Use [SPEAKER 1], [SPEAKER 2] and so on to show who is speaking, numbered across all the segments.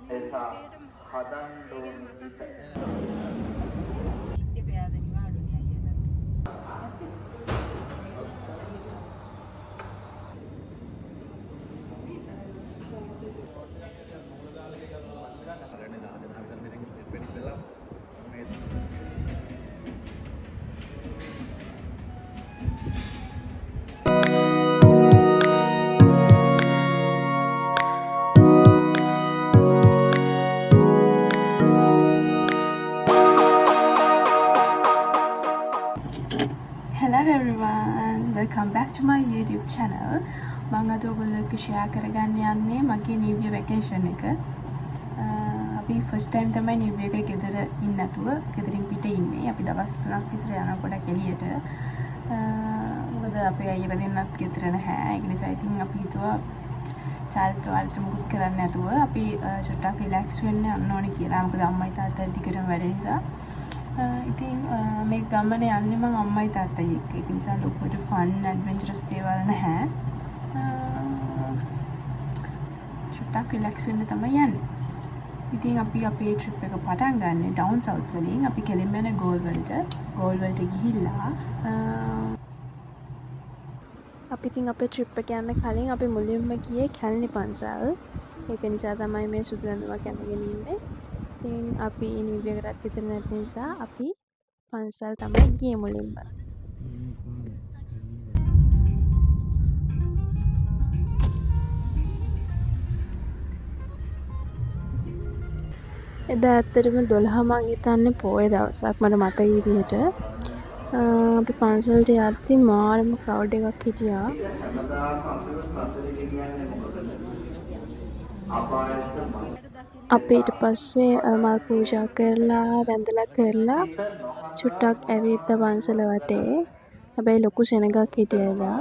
[SPEAKER 1] එසා හදන්න ඕන හිත
[SPEAKER 2] Hello everyone, welcome back to my YouTube channel. මම අද ඔයගොල්ලෝ එක්ක share කරගන්න යන්නේ මගේ new year vacation එක. අපි first time තමයි new year එක ගෙදර ඉන්න නැතුව ගෙදරින් පිට ඉන්නේ. අපි දවස් 3ක් විතර යනකොට එළියට. මොකද අපේ අයියලා දෙන්නත් ගෙදර නැහැ. ඒක නිසා ඉතින් අපි හිතුවා චාරිත්‍රාර්ථ මුකුත් කරන්නේ නැතුව අපි චුට්ටක් relax වෙන්න යන්න ඕනේ කියලා. මොකද අම්මයි තාත්තයි දිගටම වැඩ නිසා. ඉතින් මේ ගමන යන්නේ මම අම්මයි තාත්තයි එක්ක. ඒක නිසා ලොකුට ෆන් ඇඩ්වෙන්චරස් දේවල් නැහැ. චුට්ටක් රිලැක්ස් වෙන්න තමයි යන්නේ. ඉතින් අපි අපේ ට්‍රිප් එක පටන් ගන්න ඩවුන් සවුත් වලින්. අපි කෙලින්ම යන ගෝල් වලට ගිහිල්ලා අපි ඉතින් අපේ ට්‍රිප් එක යන්න කලින් අපි මුලින්ම ගියේ කැලණි පන්සල්. ඒක නිසා තමයි මේ සුදු ඇඳුමක් ඇඳගෙන ඉන්නේ. ඉතින් අපි new year එකටත් විතර නැති නිසා අපි පන්සල් තමයි ගියේ මුලින්ම. එදා ඇත්තටම 12 මං හිතන්නේ පොය දවසක් මට මතක විදිහට. අපි පන්සලට යද්දි මාරම ක්‍රවුඩ් එකක් හිටියා. අපි ඊට පස්සේ මල් පූජා කරලා වැඳලා කරලා චුට්ටක් ඇවිත් පන්සල වටේ. හැබැයි ලොකු සෙනගක් හිටියා එදා.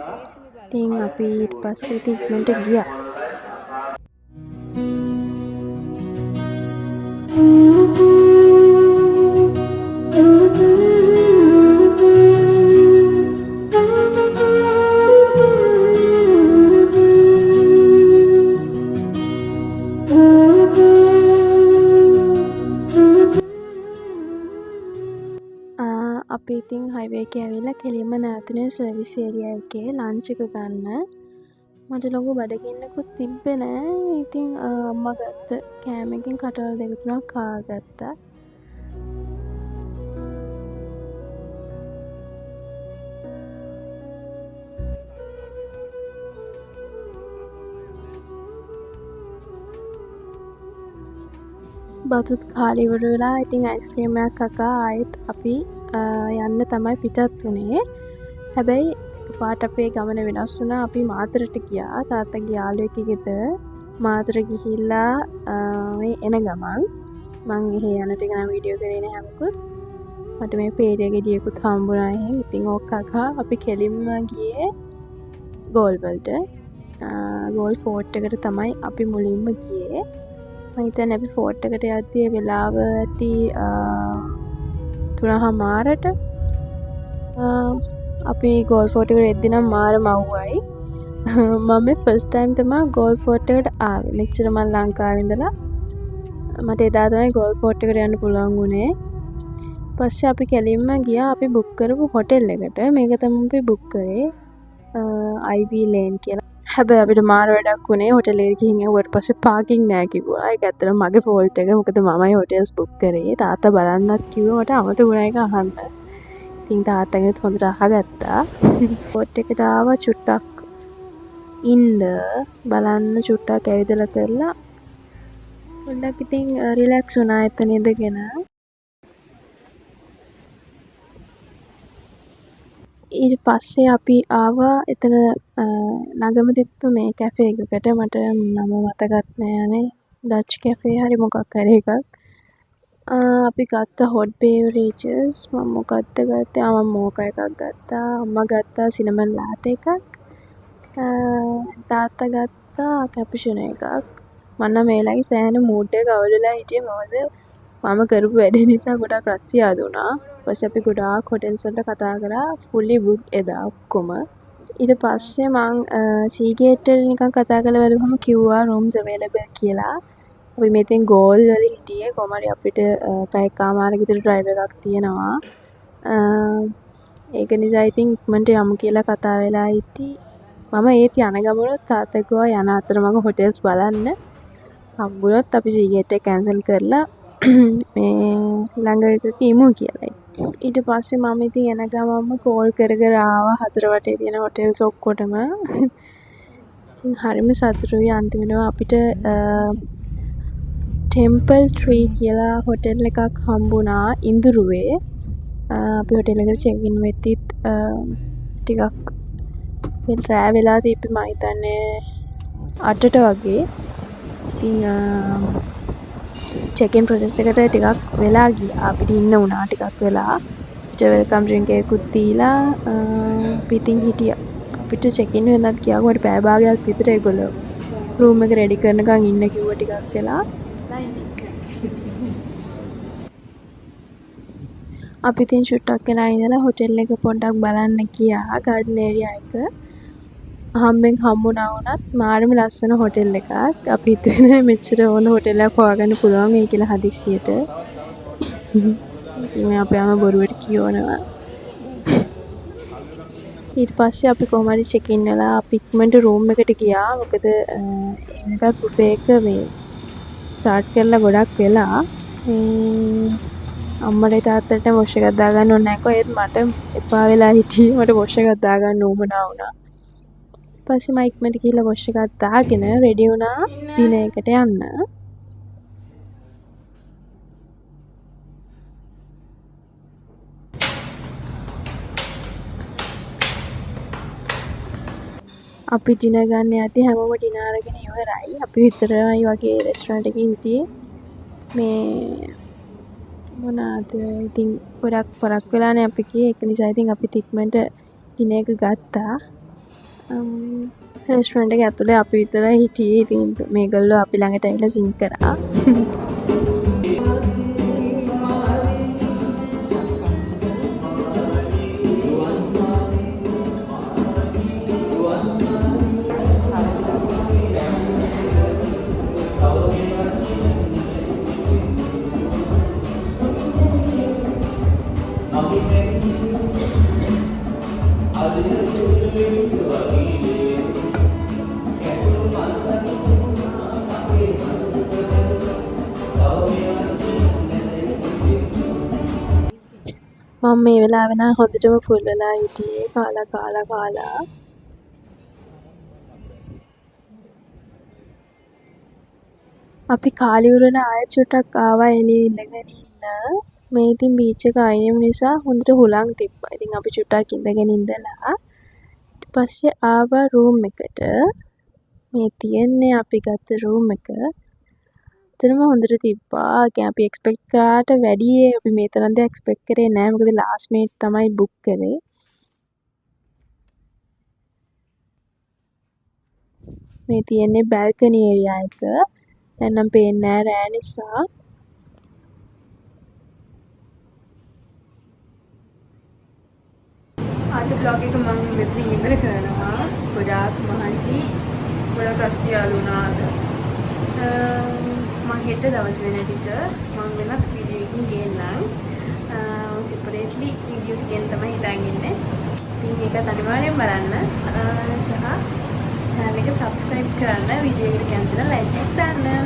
[SPEAKER 2] ඉතින් අපි ඊට පස්සේ ඉක්මනට ගියා. අපි ඉතින් හයිවේ එකේ ඇවිල්ලා කෙලින්ම නැවතුනේ සර්විස් ඒරියා එකේ ලන්ච් එක ගන්න. මට ලොකු බඩගින්නකුත් තිබ්බේ නෑ. ඉතින් අම්මා ගත්ත කෑම එකෙන් කටවල් දෙක තුනක් කාගත්තා. බතුත් කාලේ ඉවර වෙලා ඉතින් අයිස්ක්‍රීම් එකක් කකා ආයෙත් අපි යන්න තමයි පිටත් වුණේ. හැබැයි පාට අපේ ගමන වෙනස් වුණා. අපි මාතරට ගියා. තාත්තගේ යාළුවෙක්ගේ ගෙදර. මාතර ගිහිල්ලා මේ එන ගමන් මං එහෙ යන ටික නම් වීඩියෝ කරේ නෑ මොකද. මට මේ පේරිය ගෙඩියකුත් හම්බුණා එහෙන්. ඉතින් ඕක කකා අපි කෙලින්ම ගියේ ගෝල් වලට. ගෝල් ෆෝර්ට් එකට තමයි අපි මුලින්ම ගියේ. මම හිතන්නේ අපි ෆෝර්ට් එකට යද්දී වෙලාව ඇති 3:00ට අපි ගෝල් ෆෝර්ට් එකට එද්දි නම් මාර මව්වයි. මම ෆස්ට් ටයිම් තමයි ගෝල් ෆෝර්ට් එකට ආවේ. මෙච්චර මම ලංකාවේ ඉඳලා මට එදා තමයි ගෝල් ෆෝර්ට් එකට යන්න පුළුවන් වුණේ. පස්සේ අපි කෙලින්ම ගියා අපි බුක් කරපු හොටෙල් එකට. මේක තමයි අපි බුක් කරේ IB ලේන් කියලා. හැබැයි අපිට මාර වැඩක් වුණේ හොටෙල් එකට ගිහින් ආවට පස්සේ පාකින් නෑ කිව්වා. ඒක ඇත්තටම මගේ ෆෝල්ට් එක. මොකද මමයි හොටෙල්ස් බුක් කරේ. තාත්තා බලන්නත් කිව්වා මට අමතක වුණා ඒක අහන්න. ඉතින් තාත්තගෙනුත් හොඳට අහගත්තා. ෆෝර්ට් එකට ආවා චුට්ටක් ඉන්න බලන්න චුට්ටක් ඇවිදලා කරලා පොඩ්ඩක් ඉතින් රිලැක්ස් වුණා එතන ඉඳගෙන. ඊට පස්සේ අපි ආවා එතන ළඟම තිබ්බ මේ කැෆේ එකකට. මට නම මතකත් නෑනේ. ඩච් කැෆේ හරි මොකක් හරි එකක්. අපි ගත්ත හොට් බේවරේජස්. මම මොකක්ද ගත්තේ? මම මෝකා එකක් ගත්තා. අම්මා ගත්තා සිනමන් ලාට් එකක්. තාත්තා ගත්තා කැපුචිනෝ එකක්. මම නම් මේ වෙලාවේ සෑහෙන මූඩ් එක අවුල් වෙලා හිටියේ. මොකද මම කරපු වැඩ නිසා ගොඩක් රස්තියාද වුණා. ඊපස්සේ අපි ගොඩාක් හොටෙල්ස් වලට කතා කරා fully booked එදා ඔක්කොම. ඊට පස්සේ මං සීගේට් එකට නිකන් කතා කරලා බලුවම කිව්වා rooms available කියලා. අපි මෙතෙන් ගෝල් වල හිටියේ කොහම හරි අපිට පැය කමාරක විතර ඩ්‍රයිව් එකක් තියෙනවා. ඒක නිසා ඉතින් ඉක්මනට යමු කියලා කතා වෙලා ඉති. මම ඒත් යන ගමනොත් තාත්තා කිව්වා යන අතරමඟ හොටෙල්ස් බලන්න. හම්බුනොත් අපි සීගේට් එක කැන්සල් කරලා මේ ළඟ එකක ඉමු කියලා. ඊට පස්සේ මම ඉතින් එන ගමන්ම කෝල් කර කර ආවා හතර වටේ තියෙන හොටෙල්ස් ඔක්කොටම. ඉතින් හරිම සතුටුයි අන්තිමටම අපිට ටෙම්පල් ට්‍රී කියලා හොටෙල් එකක් හම්බුණා ඉඳුරුවේ. අපි හොටෙල් එකට චෙක් ඉන් වෙද්දිත් ටිකක් රෑ වෙලා තිබ්බේ මම හිතන්නේ 8ට වගේ. ඉතින් චෙක් ඉන් ප්‍රොසෙස් එකට ටිකක් වෙලා ගියා. අපිට ඉන්න වුණා ටිකක් වෙලා. අපිට වෙල්කම් ඩ්‍රින්ක් එකකුත් දීලා අපි ඉතින් හිටියා. අපිට චෙක් ඉන් වෙනත් ගියා කොහොමද පැය භාගයක් විතර ඒගොල්ලෝ රූම් එක රෙඩි කරනකන් ඉන්න කිව්වා ටිකක් වෙලා. අපි ඉතින් චුට්ටක් වෙලා ඉඳලා හොටෙල් එක පොඩ්ඩක් බලන්න ගියා ගාඩන් ඒරියා එක. හම්බෙන් හම්බුණා වුණත් මාරම ලස්සන හොටෙල් එකක්. අපි හිතුවේ මෙච්චර හොඳ හොටෙල් එකක් හොයාගන්න පුළුවන් වෙයි කියලා හදිස්සියට. ඉතින් අපි ආම බොරුවට කියවනවා. ඊට පස්සේ අපි කොහොම හරි චෙක් ඉන් වෙලා අපි ඉක්මනට රූම් එකට ගියා. මොකද ඒකත් බුෆේ එක මේ ස්ටාර්ට් කරලා ගොඩක් වෙලා. අම්මලේ තාත්තට වොෂ් එකක් දාගන්න ඕනේ නැහැ කොහෙත් මට එපා වෙලා හිටියේ. මට වොෂ් එකක් දාගන්න උවමනා වුණා. ඊපස්සේ මම ඉක්මනට ගිහලා වොෂ් එකක් දාගෙන රෙඩි වුණා ඩිනර් එකට යන්න. අපි ඩිනර් ගන්න යද්දි හැමෝම ඩිනර් අරගෙන ඉවරයි. අපි විතරයි වගේ රෙස්ටොරන්ට් එකේ හිටියේ. මේ මොනවාද ඉතින් ගොඩක් පරක් වෙලානේ අපි ගියේ. ඒක නිසා ඉතින් අපි ඉක්මනට ඩිනර් එක ගත්තා. රෙස්ටොරන්ට් එක ඇතුලේ අපි විතරයි හිටියේ. ඉතින් මේගොල්ලෝ අපි ළඟට ඇවිල්ලා සිං කරා. මම මේ වෙලාවේ නම් හොඳටම ෆුල් වෙලා හිටියේ කාලා. අපි කාලිවුරලා ආයෙත් චුට්ටක් ආවා එළියේ ඉඳගෙන ඉන්න. මේ ඉතින් බීච් එක අයිනෙම නිසා හොඳට හුලං තිබ්බා. ඉතින් අපි චුට්ටක් ඉඳගෙන ඉඳලා ඊට පස්සේ ආවා රූම් එකට. මේ තියෙන්නේ අපි ගත්ත රූම් එක. ඇත්තටම හොඳට තිබ්බා. අපි එක්ස්පෙක්ට් කරාට වැඩිය අපි මේ තරම් දෙයක් එක්ස්පෙක්ට් කරේ නෑ. මොකද ලාස්ට් මිනිත් තමයි බුක් කරේ. මේ තියෙන්නේ බැල්කනි ඒරියා එක. දැන් නම් පේන්නේ නෑ රෑ නිසා. අද vlog එක මම මෙතන ඉවර කරනවා. ගොඩාක් මහන්සි ගොඩක් රස්තියාලු වුණා අද. මම හෙට දවස් වෙන ටික මම වෙනත් වීඩියෝ එකකින් ගේන්නම්. සෙපරේට්ලි වීඩියෝස් ගේන්න තමයි හිතන් ඉන්නේ. ඉතින් ඒක අනිවාර්යෙන් බලන්න. සහ channel එක subscribe කරන්න, වීඩියෝ එකට කැමති නම් like එකක් දාන්න.